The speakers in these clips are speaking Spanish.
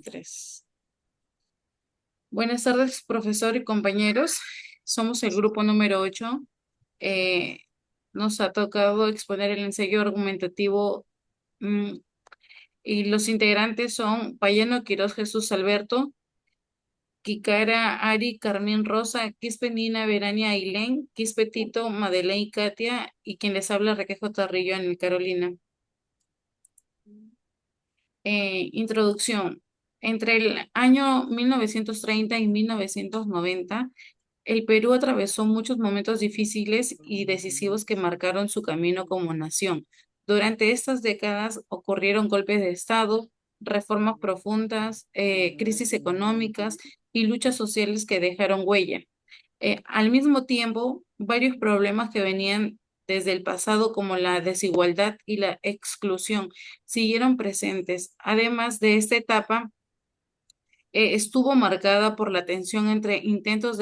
3. Buenas tardes, profesor y compañeros. Somos el grupo número 8. Eh, Nos ha tocado exponer el ensayo argumentativo mm, y los integrantes son Payano Quiroz Jesús Alberto, Kikara Ari Carmín Rosa, Quispe Nina Verania Ailén, Quispe Tito Madeleine Katia y quien les habla Requejo Tarrillo en el Carolina. Introducción. Entre el año 1930 y 1990, el Perú atravesó muchos momentos difíciles y decisivos que marcaron su camino como nación. Durante estas décadas ocurrieron golpes de Estado, reformas profundas, crisis económicas y luchas sociales que dejaron huella. Al mismo tiempo, varios problemas que venían desde el pasado, como la desigualdad y la exclusión, siguieron presentes. Además de esta etapa, estuvo marcada por la tensión entre intentos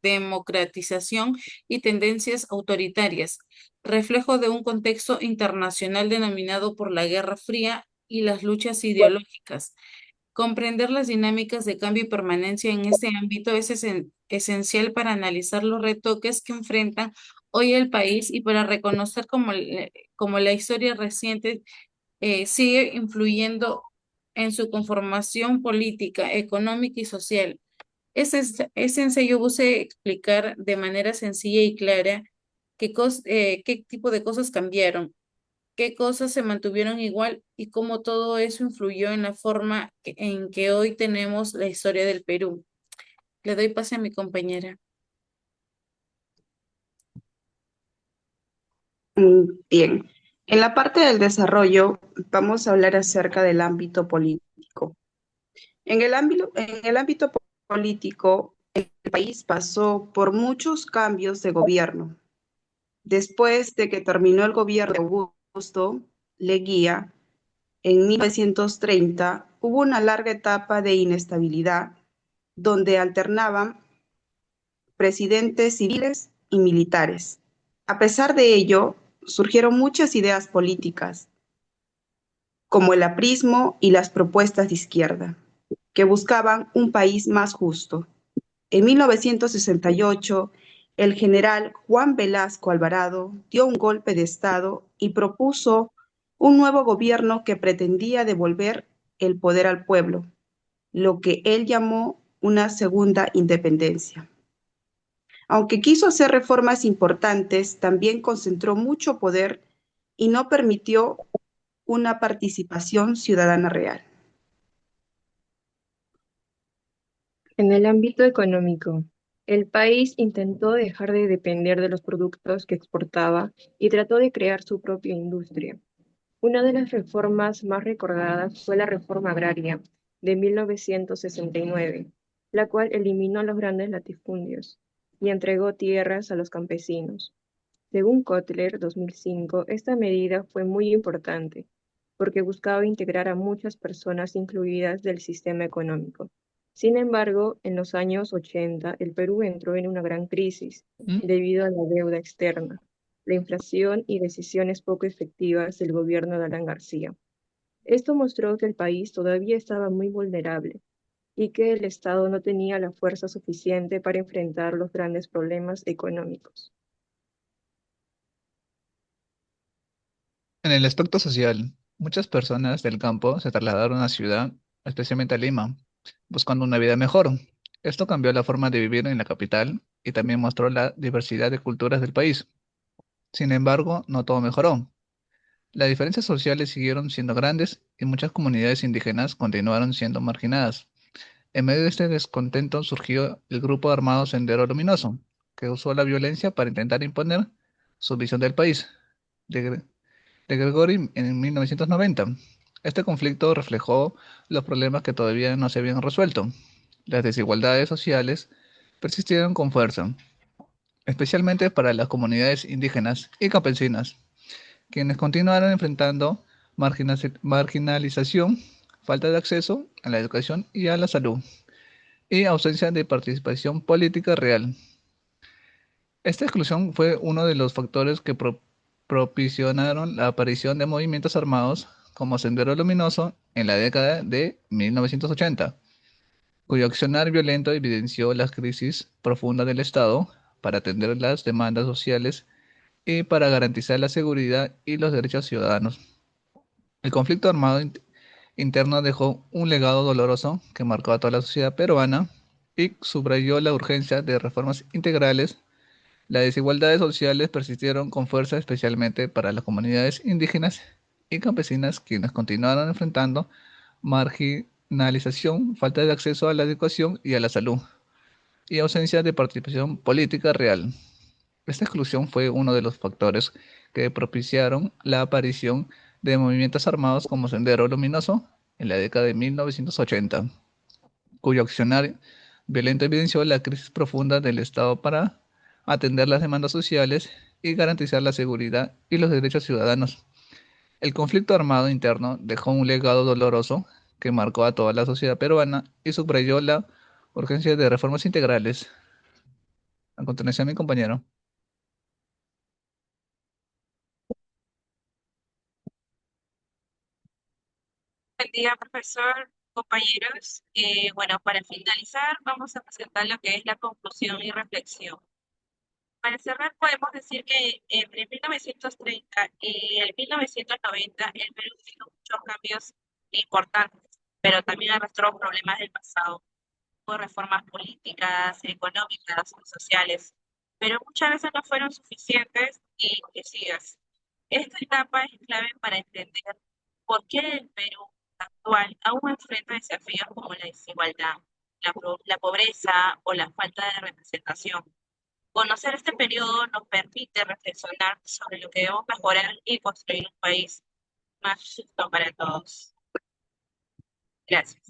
democratización y tendencias autoritarias, reflejo de un contexto internacional denominado por la Guerra Fría y las luchas ideológicas. Comprender las dinámicas de cambio y permanencia en este ámbito es esencial para analizar los retoques que enfrentan hoy el país y para reconocer cómo la historia reciente sigue influyendo en su conformación política, económica y social. Ese ensayo busca explicar de manera sencilla y clara qué tipo de cosas cambiaron, qué cosas se mantuvieron igual y cómo todo eso influyó en la forma en que hoy tenemos la historia del Perú. Le doy pase a mi compañera. Bien, en la parte del desarrollo vamos a hablar acerca del ámbito político. En el ámbito político, el país pasó por muchos cambios de gobierno. Después de que terminó el gobierno de Augusto Leguía, en 1930 hubo una larga etapa de inestabilidad donde alternaban presidentes civiles y militares. A pesar de ello, surgieron muchas ideas políticas, como el aprismo y las propuestas de izquierda, que buscaban un país más justo. En 1968, el general Juan Velasco Alvarado dio un golpe de Estado y propuso un nuevo gobierno que pretendía devolver el poder al pueblo, lo que él llamó una segunda independencia. Aunque quiso hacer reformas importantes, también concentró mucho poder y no permitió una participación ciudadana real. En el ámbito económico, el país intentó dejar de depender de los productos que exportaba y trató de crear su propia industria. Una de las reformas más recordadas fue la reforma agraria de 1969, la cual eliminó los grandes latifundios y entregó tierras a los campesinos. Según Kotler, 2005, esta medida fue muy importante porque buscaba integrar a muchas personas incluidas del sistema económico. Sin embargo, en los años 80, el Perú entró en una gran crisis debido a la deuda externa, la inflación y decisiones poco efectivas del gobierno de Alan García. Esto mostró que el país todavía estaba muy vulnerable y que el Estado no tenía la fuerza suficiente para enfrentar los grandes problemas económicos. En el aspecto social, muchas personas del campo se trasladaron a la ciudad, especialmente a Lima, buscando una vida mejor. Esto cambió la forma de vivir en la capital y también mostró la diversidad de culturas del país. Sin embargo, no todo mejoró. Las diferencias sociales siguieron siendo grandes y muchas comunidades indígenas continuaron siendo marginadas. En medio de este descontento surgió el grupo armado Sendero Luminoso, que usó la violencia para intentar imponer su visión del país. De, de Gregory en 1990. Este conflicto reflejó los problemas que todavía no se habían resuelto. Las desigualdades sociales persistieron con fuerza, especialmente para las comunidades indígenas y campesinas, quienes continuaron enfrentando marginalización, falta de acceso a la educación y a la salud, y ausencia de participación política real. Esta exclusión fue uno de los factores que propiciaron la aparición de movimientos armados como Sendero Luminoso en la década de 1980, cuyo accionar violento evidenció la crisis profunda del Estado para atender las demandas sociales y para garantizar la seguridad y los derechos ciudadanos. El conflicto armado interno dejó un legado doloroso que marcó a toda la sociedad peruana y subrayó la urgencia de reformas integrales. Las desigualdades sociales persistieron con fuerza, especialmente para las comunidades indígenas y campesinas, quienes continuaron enfrentando marginalización, falta de acceso a la educación y a la salud, y ausencia de participación política real. Esta exclusión fue uno de los factores que propiciaron la aparición de movimientos armados como Sendero Luminoso en la década de 1980, cuyo accionar violento evidenció la crisis profunda del Estado para atender las demandas sociales y garantizar la seguridad y los derechos ciudadanos. El conflicto armado interno dejó un legado doloroso que marcó a toda la sociedad peruana y subrayó la urgencia de reformas integrales. A continuación, mi compañero. Buen día, profesor, compañeros. Bueno, para finalizar, vamos a presentar lo que es la conclusión y reflexión. Para cerrar, podemos decir que entre 1930 y el 1990, el Perú hizo muchos cambios importantes, pero también arrastró problemas del pasado, por reformas políticas, económicas, sociales, pero muchas veces no fueron suficientes y crecidas. Esta etapa es clave para entender por qué el Perú actual aún enfrenta desafíos como la desigualdad, la pobreza o la falta de representación. Conocer este periodo nos permite reflexionar sobre lo que debemos mejorar y construir un país más justo para todos. Gracias.